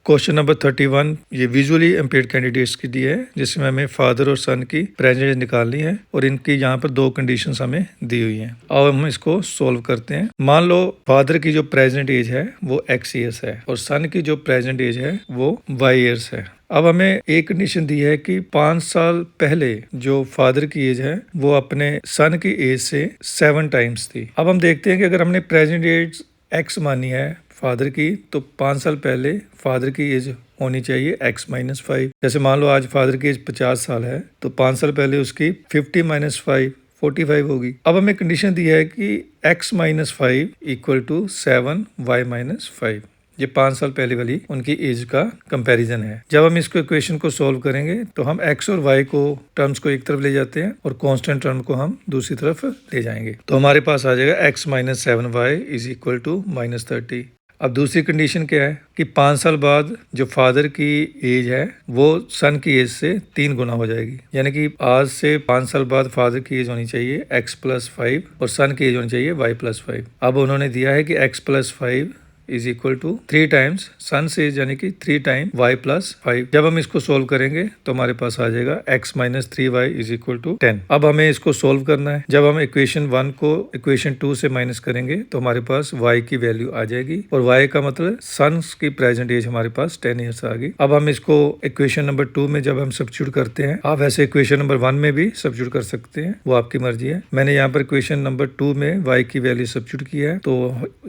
Question number 31 ये visually impaired candidates की दी है, जिसमें हमें फादर और सन की प्रेजेंट एज निकालनी है और इनकी यहाँ पर दो कंडीशंस हमें दी हुई हैं। अब हम इसको सोल्व करते हैं। मान लो फादर की जो प्रेजेंट एज है वो x ईयर्स है और सन की जो प्रेजेंट एज है वो y ईयर्स है। अब हमें एक कंडीशन दी है कि 5 साल पहले जो फादर की एज है वो अपने सन की एज से 7 टाइम्स थी। अब हम देखते हैं कि अगर हमने प्रेजेंट एज x मानी है फादर की, तो 5 साल पहले फादर की एज होनी चाहिए x-5। जैसे मान लो आज फादर की एज 50 साल है तो 5 साल पहले उसकी 50-5 45 होगी। अब हमें कंडीशन दी है कि x-5 इक्वल टू 7y-5। ये 5 साल पहले वाली उनकी एज का कंपैरिजन है। जब हम इसको इक्वेशन को सॉल्व करेंगे तो हम x और y को टर्म्स को एक तरफ ले जाते हैं और कांस्टेंट टर्म को हम दूसरी तरफ ले जाएंगे, तो हमारे पास आ जाएगा x-7y इज इक्वल टू -30। अब दूसरी कंडीशन क्या है कि 5 साल बाद जो फादर की एज है वो सन की एज से 3 गुना हो जाएगी, यानी कि आज से 5 साल बाद फादर की एज होनी चाहिए x+5 और सन की एज होनी चाहिए y+5। अब उन्होंने दिया है कि x+5 is equal to 3 times सन से यानी कि 3 टाइम y+5। जब हम इसको सोल्व करेंगे तो हमारे पास आ जाएगा x-3y इज इक्वल टू 10। अब हमें इसको सोल्व करना है। जब हम इक्वेशन 1 को इक्वेशन 2 से माइनस करेंगे तो हमारे पास y की वैल्यू आ जाएगी और y का मतलब सन की प्रेजेंट एज हमारे पास 10 ईयर्स आ गई। अब हम इसको इक्वेशन नंबर 2 में जब हम सब्स्टिट्यूट करते हैं, आप ऐसे इक्वेशन नंबर 1 में भी सब्स्टिट्यूट कर सकते हैं, वो आपकी मर्जी है। मैंने यहाँ पर इक्वेशन नंबर 2 में y की वैल्यू सब्स्टिट्यूट किया है, तो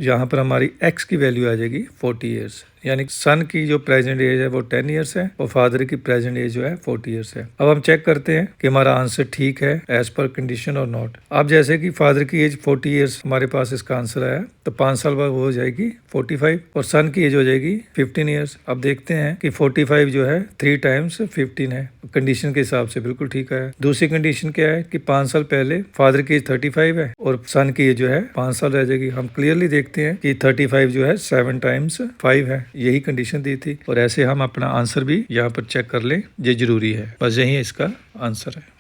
यहाँ पर हमारी x की वैल्यू आ जाएगी 40 ईयर्स, यानी सन की जो प्रेजेंट एज है वो 10 ईयर्स है और फादर की प्रेजेंट एज जो है 40 ईयर्स है। अब हम चेक करते हैं कि हमारा आंसर ठीक है एज पर कंडीशन और नॉट। अब जैसे कि फादर की एज 40 ईयर्स हमारे पास इसका आंसर आया, तो 5 साल बाद वो हो जाएगी 45 और सन की एज हो जाएगी 15 ईयर्स। अब देखते हैं कि 45 जो है 3 टाइम्स 15 है, कंडीशन के हिसाब से बिल्कुल ठीक है। दूसरी कंडीशन क्या है कि 5 साल पहले फादर की एज 35 है और सन की एज जो है 5 साल रह जाएगी। हम क्लियरली देखते हैं कि 35 जो है 7 टाइम्स 5 है, यही कंडीशन दी थी। और ऐसे हम अपना आंसर भी यहाँ पर चेक कर लें, ये जरूरी है। बस यही इसका आंसर है।